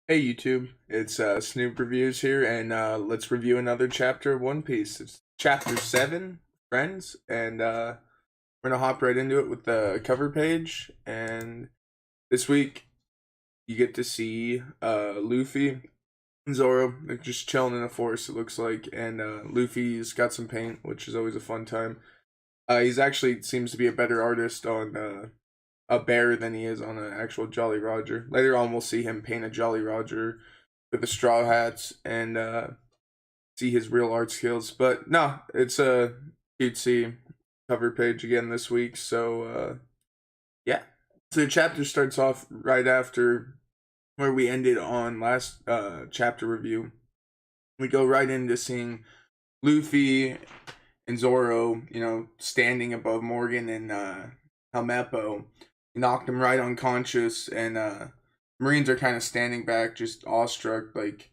Hey YouTube, it's Snoop Reviews here, and let's review another chapter of One Piece. It's chapter 7, Friends, and we're gonna hop right into it with the cover page. And this week, you get to see Luffy and Zoro. They're just chilling in a forest, it looks like, and Luffy's got some paint, which is always a fun time. He's actually seems to be a better artist on a bear than he is on an actual Jolly Roger. Later on, we'll see him paint a Jolly Roger with the straw hats and see his real art skills. But no, it's a cutesy cover page again this week. So yeah, so the chapter starts off right after where we ended on last chapter review. We go right into seeing Luffy and Zoro, standing above Morgan and Helmeppo. He knocked him right unconscious, and Marines are kind of standing back, just awestruck. Like,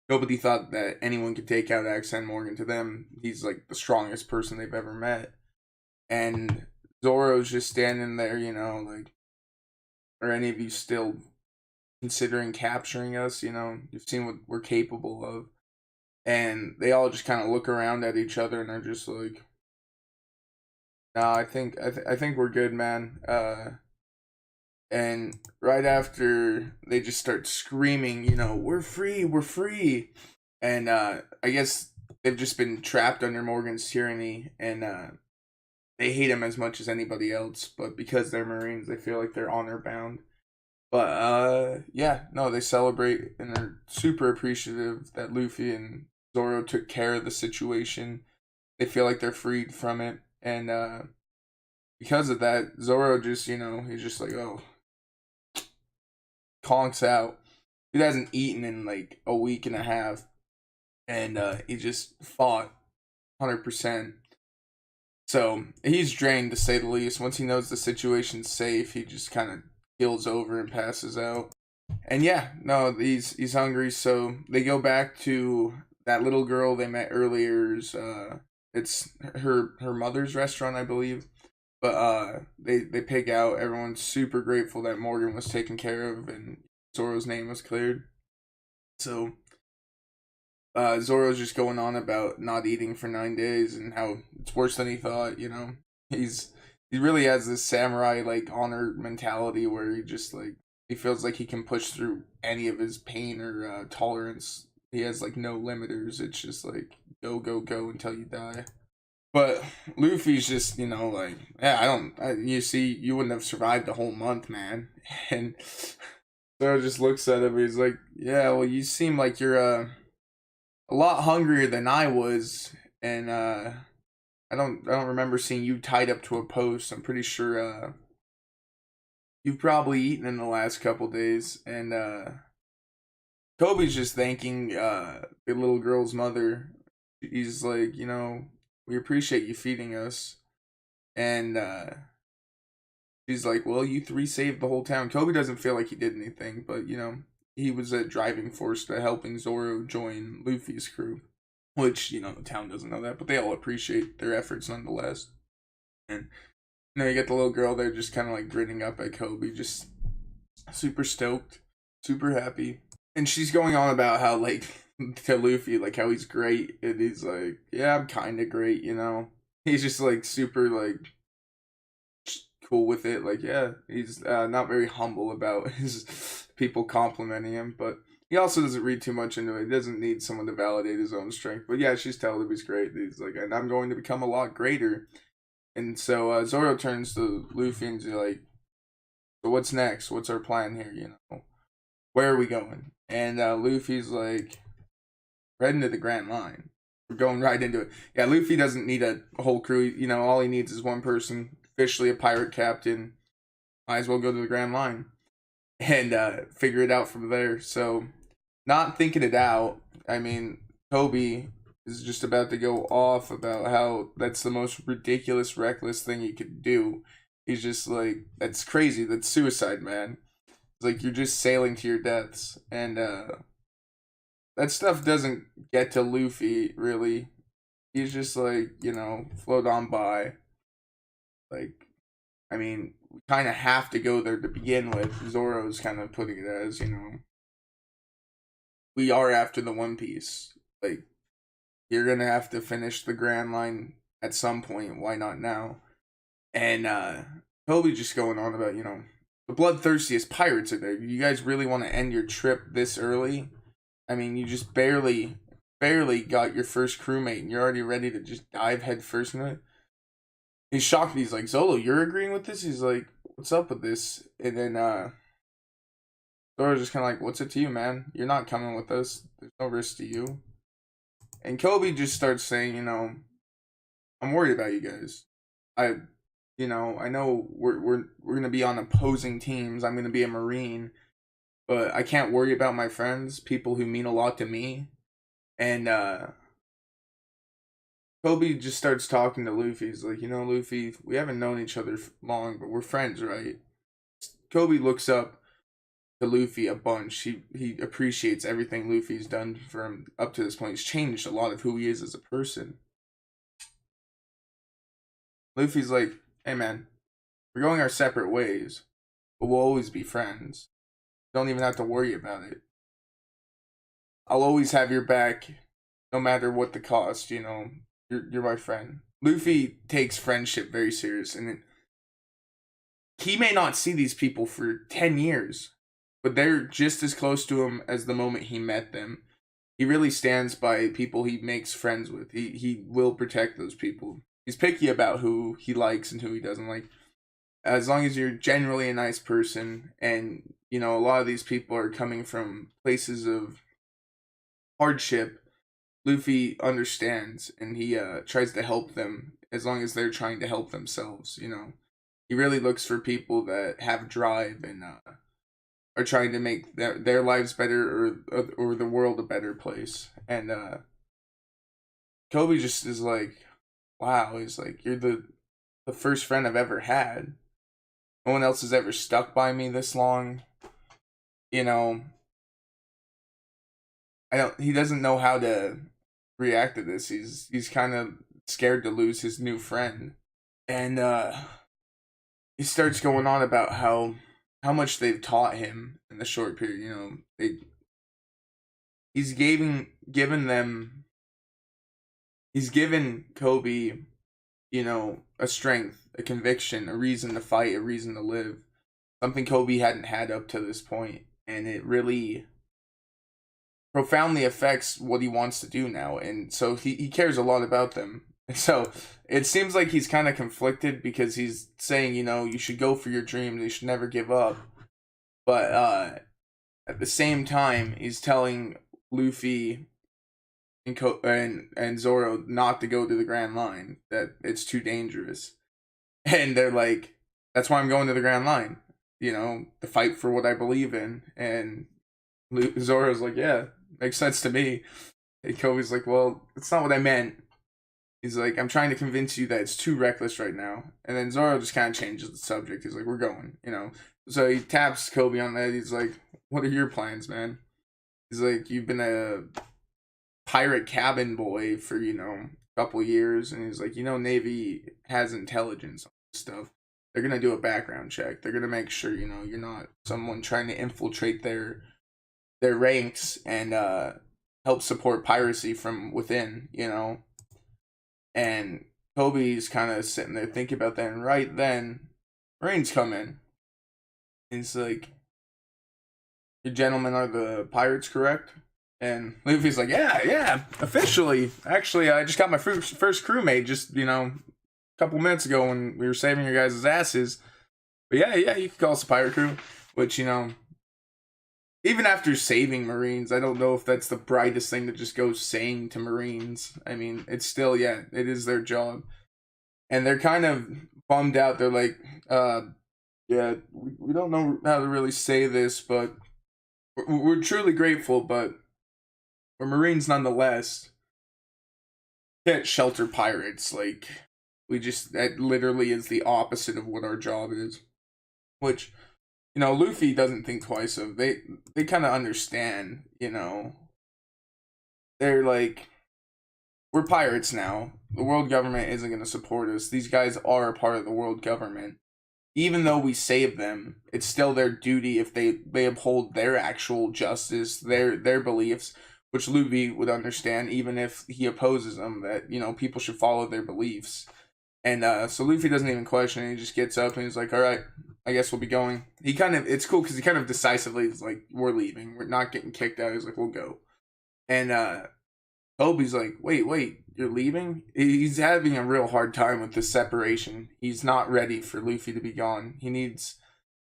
nobody thought that anyone could take out Accent Morgan. To them, he's like the strongest person they've ever met. And Zoro's just standing there, like, are any of you still considering capturing us? You've seen what we're capable of. And they all just kind of look around at each other and are just like, "No, I think we're good, man." And right after they just start screaming, "We're free, we're free!" And I guess they've just been trapped under Morgan's tyranny, and they hate him as much as anybody else. But because they're Marines, they feel like they're honor bound. But yeah, no, they celebrate and they're super appreciative that Luffy and Zoro took care of the situation. They feel like they're freed from it, and because of that, Zoro just, he's just like, oh, conks out. He hasn't eaten in like a week and a half, and he just fought 100%. So he's drained to say the least. Once he knows the situation's safe, he just kind of keels over and passes out. And yeah, no, he's hungry, so they go back to that little girl they met earlier's. It's her mother's restaurant, I believe. But they pig out. Everyone's super grateful that Morgan was taken care of and Zoro's name was cleared. So Zoro's just going on about not eating for 9 days and how it's worse than he thought. He's he really has this samurai like honor mentality where he just like he feels like he can push through any of his pain or tolerance. He has like no limiters. It's just like go go go until you die. But Luffy's just, like, yeah, you see, you wouldn't have survived a whole month, man. And Zoro just looks at him. He's like, yeah, well, you seem like you're a lot hungrier than I was, and I don't remember seeing you tied up to a post. I'm pretty sure you've probably eaten in the last couple days. And Koby's just thanking the little girl's mother. He's like, we appreciate you feeding us. And she's like, well, you three saved the whole town. Koby doesn't feel like he did anything, but, he was a driving force to helping Zoro join Luffy's crew. Which, the town doesn't know that, but they all appreciate their efforts nonetheless. And, you get the little girl there just kind of like grinning up at Koby, just super stoked, super happy. And she's going on about how, like, to Luffy, like, how he's great. And he's like, yeah, I'm kind of great, He's just, like, super, like, cool with it. Like, yeah, he's not very humble about his people complimenting him, but he also doesn't read too much into it. He doesn't need someone to validate his own strength. But yeah, she's telling him he's great. He's like, and I'm going to become a lot greater. And so Zoro turns to Luffy and he's like, so what's next? What's our plan here? Where are we going? And Luffy's like, right into the Grand Line. We're going right into it. Yeah, Luffy doesn't need a whole crew. All he needs is one person, officially a pirate captain. Might as well go to the Grand Line and figure it out from there. So, not thinking it out. I mean, Koby is just about to go off about how that's the most ridiculous, reckless thing he could do. He's just like, that's crazy. That's suicide, man. It's like you're just sailing to your deaths, and that stuff doesn't get to Luffy really. He's just like, float on by. Like, I mean, we kind of have to go there to begin with. Zoro's kind of putting it as, we are after the One Piece. Like, you're gonna have to finish the Grand Line at some point. Why not now? And Koby just going on about, the bloodthirstiest pirates are there. You guys really want to end your trip this early? I mean, you just barely got your first crewmate, and you're already ready to just dive head first into it. He's shocked. He's like, Zolo, you're agreeing with this? He's like, what's up with this? And then Zoro's just kind of like, what's it to you, man? You're not coming with us. There's no risk to you. And Koby just starts saying, I'm worried about you guys. I know we're gonna be on opposing teams. I'm gonna be a Marine, but I can't worry about my friends, people who mean a lot to me. And Koby just starts talking to Luffy. He's like, Luffy, we haven't known each other long, but we're friends, right? Koby looks up to Luffy a bunch. He appreciates everything Luffy's done for him up to this point. He's changed a lot of who he is as a person. Luffy's like, hey man, we're going our separate ways, but we'll always be friends. Don't even have to worry about it. I'll always have your back, no matter what the cost, You're my friend. Luffy takes friendship very serious, and he may not see these people for 10 years, but they're just as close to him as the moment he met them. He really stands by people he makes friends with. He will protect those people. He's picky about who he likes and who he doesn't like. As long as you're generally a nice person, and, a lot of these people are coming from places of hardship, Luffy understands, and he tries to help them as long as they're trying to help themselves, He really looks for people that have drive and are trying to make their lives better, or the world a better place. And Koby just is like, wow, he's like, you're the first friend I've ever had. No one else has ever stuck by me this long. He doesn't know how to react to this. He's kind of scared to lose his new friend. And he starts going on about how much they've taught him in the short period. He's given Koby, a strength, a conviction, a reason to fight, a reason to live. Something Koby hadn't had up to this point, and it really profoundly affects what he wants to do now. And so he cares a lot about them. And so it seems like he's kind of conflicted, because he's saying, you should go for your dreams, you should never give up. But at the same time, he's telling Luffy and Zoro not to go to the Grand Line, that it's too dangerous. And they're like, that's why I'm going to the Grand Line, to fight for what I believe in. And Zoro's like, yeah, makes sense to me. And Kobe's like, well, that's not what I meant. He's like, I'm trying to convince you that it's too reckless right now. And then Zoro just kind of changes the subject. He's like, we're going, So he taps Koby on that. He's like, what are your plans, man? He's like, you've been a pirate cabin boy for, a couple years. And he's like, Navy has intelligence on this stuff. They're going to do a background check. They're going to make sure, you're not someone trying to infiltrate their ranks and help support piracy from within, And Koby's kind of sitting there thinking about that. And right then, Marines come in. And he's like, you gentlemen are the pirates, correct? And Luffy's like, yeah, officially. Actually, I just got my first crewmate just, a couple minutes ago when we were saving your guys' asses. But yeah, you can call us a pirate crew. Which, even after saving Marines, I don't know if that's the brightest thing to just go saying to Marines. I mean, it's still, it is their job. And they're kind of bummed out. They're like, we don't know how to really say this, but we're truly grateful, but we're Marines nonetheless. Can't shelter pirates. Like, that literally is the opposite of what our job is. Which, Luffy doesn't think twice of. They kind of understand, They're like, we're pirates now. The world government isn't going to support us. These guys are a part of the world government. even though we save them, it's still their duty if they uphold their actual justice, their beliefs, which Luffy would understand, even if he opposes them, that, you know, people should follow their beliefs. And so Luffy doesn't even question it. He just gets up and he's like, all right, I guess we'll be going. He kind of, it's cool because he kind of decisively is like, we're leaving. We're not getting kicked out. He's like, we'll go. And Koby's like, wait, you're leaving? He's having a real hard time with this separation. He's not ready for Luffy to be gone. He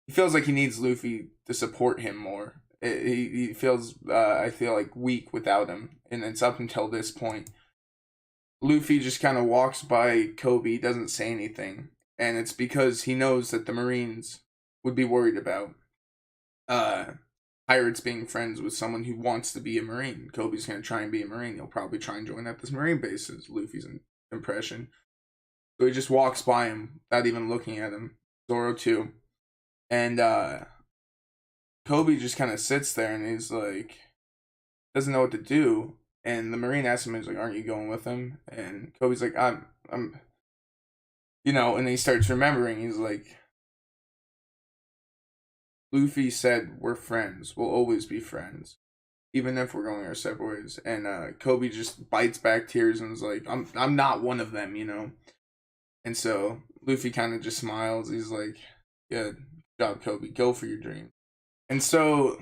feels like he needs Luffy to support him more. He feels, I feel like, weak without him. And it's up until this point. Luffy just kind of walks by Koby, doesn't say anything. And it's because he knows that the Marines would be worried about pirates being friends with someone who wants to be a Marine. Koby's going to try and be a Marine. He'll probably try and join at this Marine base, is Luffy's impression. So he just walks by him without even looking at him. Zoro too. And Koby just kind of sits there and he's like, doesn't know what to do. And the Marine asks him, he's like, aren't you going with him? And Koby's like, I'm, you know, and he starts remembering. He's like, Luffy said we're friends. We'll always be friends, even if we're going our separate ways. And Koby just bites back tears and is like, I'm not one of them, you know. And so Luffy kind of just smiles. He's like, yeah, good job, Koby. Go for your dream. And so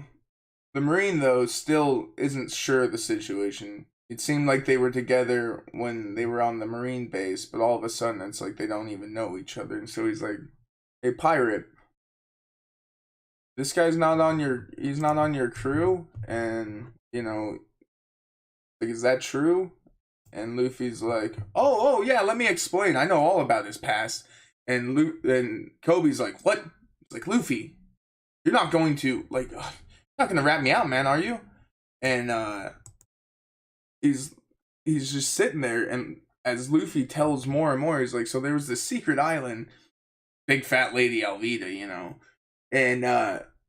the Marine, though, still isn't sure of the situation. It seemed like they were together when they were on the Marine base, but all of a sudden it's like they don't even know each other. And so he's like, hey, pirate, this guy's not on your crew? And, you know, like, is that true? And Luffy's like, oh yeah, let me explain. I know all about his past. And Koby's like, what? He's like, Luffy, you're not going to, like, you're not gonna rat me out, man, are you? And he's just sitting there, and as Luffy tells more and more, he's like, so there was this secret island, big fat lady Alvida, you know. And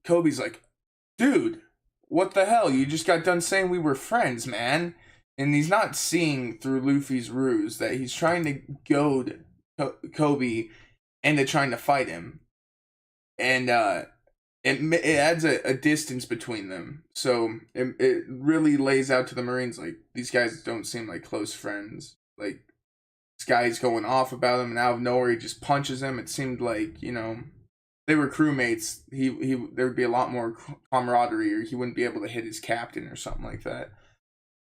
Koby's like, dude, what the hell? You just got done saying we were friends, man. And he's not seeing through Luffy's ruse that he's trying to goad Koby into trying to fight him. And it adds a distance between them. So it really lays out to the Marines, like, these guys don't seem like close friends. Like, this guy's going off about him, and out of nowhere he just punches him. It seemed like, you know, they were crewmates. There would be a lot more camaraderie, or he wouldn't be able to hit his captain or something like that.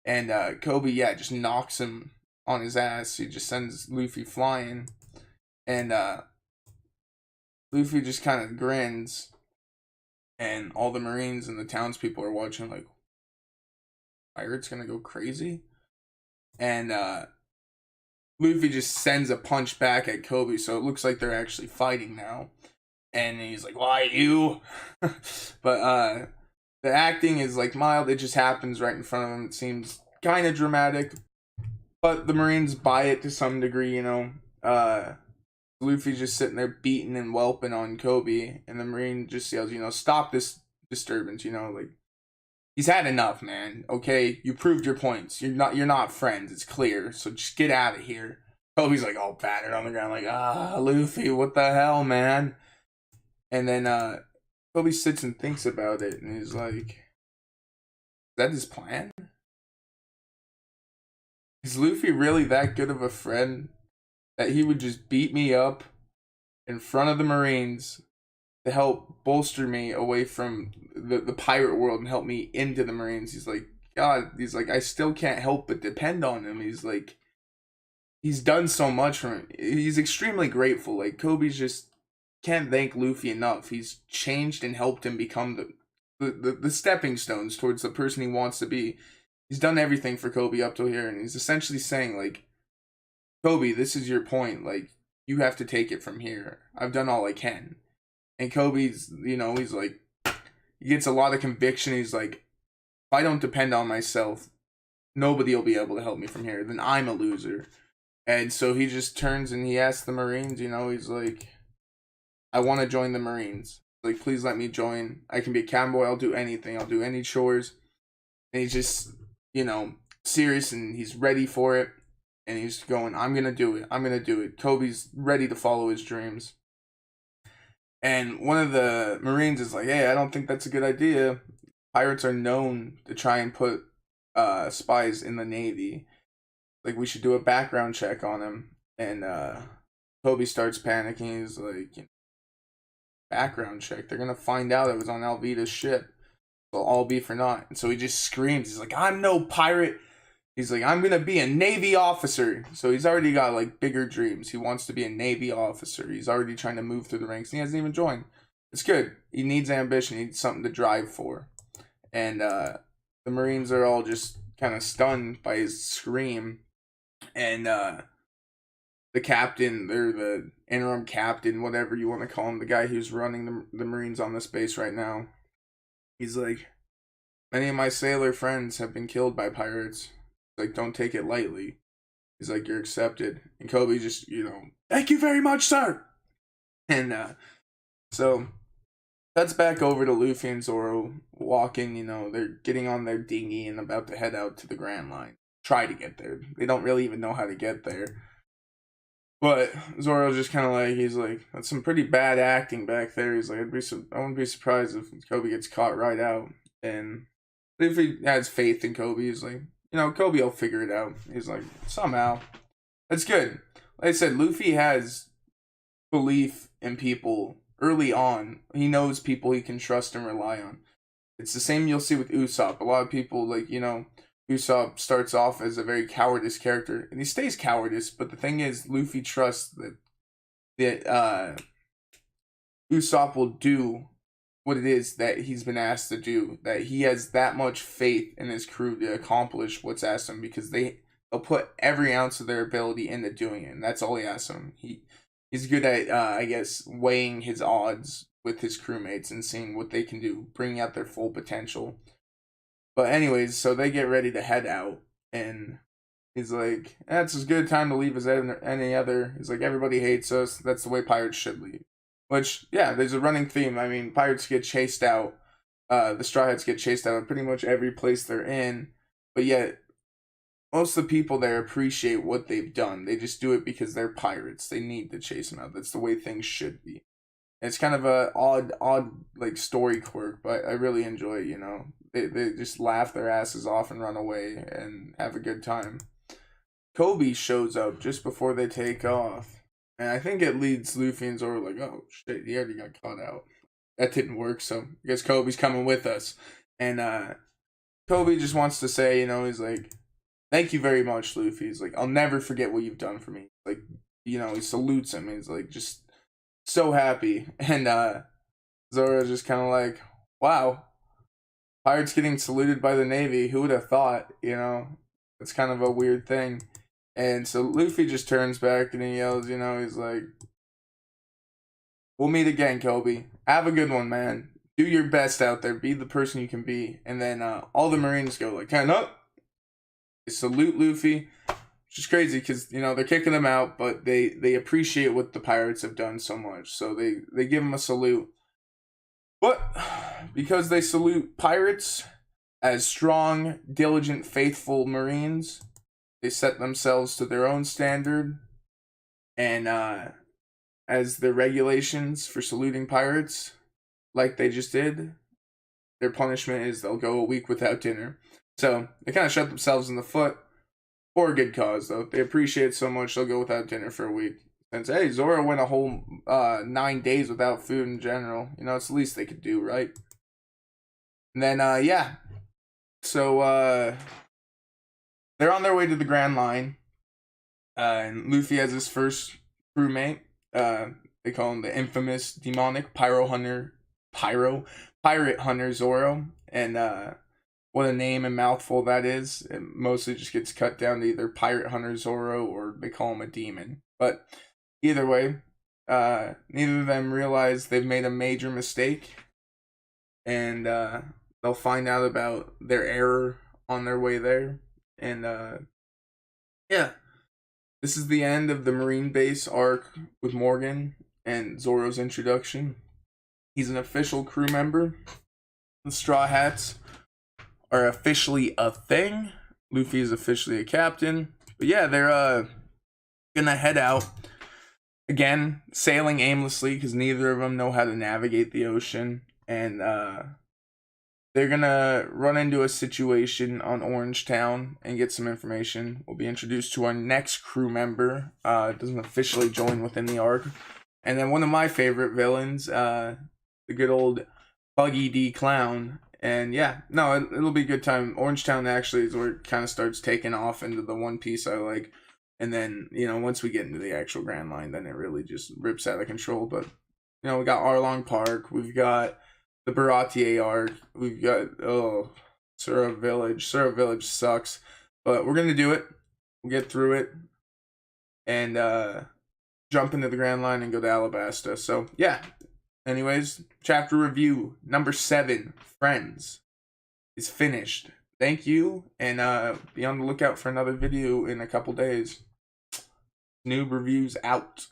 And Koby, yeah, just knocks him on his ass. He just sends Luffy flying. And Luffy just kind of grins. And all the Marines and the townspeople are watching like, pirate's gonna go crazy? And Luffy just sends a punch back at Koby, so it looks like they're actually fighting now. And he's like, why you? But the acting is like mild. It just happens right in front of him. It seems kind of dramatic, but the Marines buy it to some degree, you know. Luffy's just sitting there beating and whelping on Koby, and the Marine just yells, you know, stop this disturbance, you know, like, he's had enough, man. Okay, you proved your points. You're not friends. It's clear. So just get out of here. Koby's like all battered on the ground, like, Luffy, what the hell, man? And then Koby sits and thinks about it, and he's like, is that his plan? Is Luffy really that good of a friend that he would just beat me up in front of the Marines to help bolster me away from the pirate world and help me into the Marines? He's like, God, he's like, I still can't help but depend on him. He's like, he's done so much for him. He's extremely grateful. Like, Koby's just can't thank Luffy enough. He's changed and helped him become the stepping stones towards the person he wants to be. He's done everything for Koby up till here, and he's essentially saying, like, Koby, this is your point. Like, you have to take it from here. I've done all I can. And Koby's, you know, he's like, he gets a lot of conviction. He's like, if I don't depend on myself, nobody will be able to help me from here. Then I'm a loser. And so he just turns and he asks the Marines, you know, he's like, I want to join the Marines. Like, please let me join. I can be a cowboy. I'll do anything. I'll do any chores. And he's just, you know, serious, and he's ready for it. And he's going, I'm going to do it. I'm going to do it. Koby's ready to follow his dreams. And one of the Marines is like, "Hey, I don't think that's a good idea. Pirates are known to try and put spies in the Navy. Like, we should do a background check on him." And Koby starts panicking. He's like, "Background check? They're gonna find out it was on Alvida's ship. It'll all be for naught." And so he just screams. He's like, "I'm no pirate." He's like, "I'm gonna be a Navy officer." So he's already got like bigger dreams. He wants to be a Navy officer. He's already trying to move through the ranks. And he hasn't even joined. It's good. He needs ambition. He needs something to drive for. And the Marines are all just kind of stunned by his scream. And the captain, or the interim captain, whatever you want to call him, the guy who's running the Marines on this base right now, he's like, "Many of my sailor friends have been killed by pirates. Like, don't take it lightly." He's like, "You're accepted." And Koby just, "Thank you very much, sir." And so that's back over to Luffy and Zoro walking. They're getting on their dinghy and about to head out to the Grand Line. Try to get there. They don't really even know how to get there. But Zoro's just kind of like, he's like, "That's some pretty bad acting back there." He's like, I wouldn't be surprised if Koby gets caught right out. And Luffy has faith in Koby. He's like, Koby will figure it out. He's like, somehow. That's good. Like I said, Luffy has belief in people early on. He knows people he can trust and rely on. It's the same you'll see with Usopp. A lot of people, Usopp starts off as a very cowardice character, and he stays cowardice, but the thing is, Luffy trusts that Usopp will do what it is that he's been asked to do, that he has that much faith in his crew to accomplish what's asked him, because they'll put every ounce of their ability into doing it, and that's all he asks him. He's good at, I guess, weighing his odds with his crewmates and seeing what they can do, bringing out their full potential. But anyways, so they get ready to head out, and he's like, "That's as good a time to leave as any other." He's like, "Everybody hates us. That's the way pirates should leave." Which, yeah, there's a running theme. I mean, pirates get chased out. The Straw Hats get chased out of pretty much every place they're in. But yet, most of the people there appreciate what they've done. They just do it because they're pirates. They need to chase them out. That's the way things should be. It's kind of a odd like story quirk, but I really enjoy it. They just laugh their asses off and run away and have a good time. Koby shows up just before they take off, and I think it leads Luffy and Zoro like, "Oh shit, he already got caught out. That didn't work, so I guess Koby's coming with us." And Koby just wants to say, he's like, "Thank you very much, Luffy." He's like, "I'll never forget what you've done for me." Like, he salutes him. He's like, just so happy. And Zoro's just kind of like, "Wow, pirates getting saluted by the Navy. Who would have thought?" It's kind of a weird thing. And so Luffy just turns back and he yells, he's like, "We'll meet again, Koby. Have a good one, man. Do your best out there. Be the person you can be." And then all the Marines go like, "Kind up." They salute Luffy, which is crazy because, they're kicking him out, but they appreciate what the pirates have done so much. So they give him a salute. But because they salute pirates as strong, diligent, faithful Marines, they set themselves to their own standard. And as the regulations for saluting pirates, like they just did, their punishment is they'll go a week without dinner. So they kind of shut themselves in the foot for a good cause, though. They appreciate it so much they'll go without dinner for a week. Since, hey, Zoro went a whole 9 days without food in general. It's the least they could do, right? And then, yeah. So, they're on their way to the Grand Line. And Luffy has his first crewmate. They call him the infamous demonic pirate hunter Zoro. And, what a name and mouthful that is. It mostly just gets cut down to either Pirate Hunter Zoro or they call him a demon. But either way, neither of them realize they've made a major mistake. And they'll find out about their error on their way there. And yeah, this is the end of the Marine Base arc with Morgan and Zoro's introduction. He's an official crew member. The Straw Hats are officially a thing. Luffy is officially a captain. But yeah, they're gonna head out. again, sailing aimlessly because neither of them know how to navigate the ocean, and they're gonna run into a situation on Orange Town and get some information. We'll be introduced to our next crew member. Doesn't officially join within the arc, and then one of my favorite villains, the good old Buggy D Clown. And yeah, no, it'll be a good time. Orange Town actually is where it kind of starts taking off into the One Piece I like. And then, once we get into the actual Grand Line, then it really just rips out of control. But, we got Arlong Park. We've got the Baratier arc. We've got, Sura Village. Sura Village sucks. But we're going to do it. We'll get through it. And jump into the Grand Line and go to Alabasta. So, yeah. Anyways, chapter review number 7, Friends, is finished. Thank you, and be on the lookout for another video in a couple days. Noob Reviews out.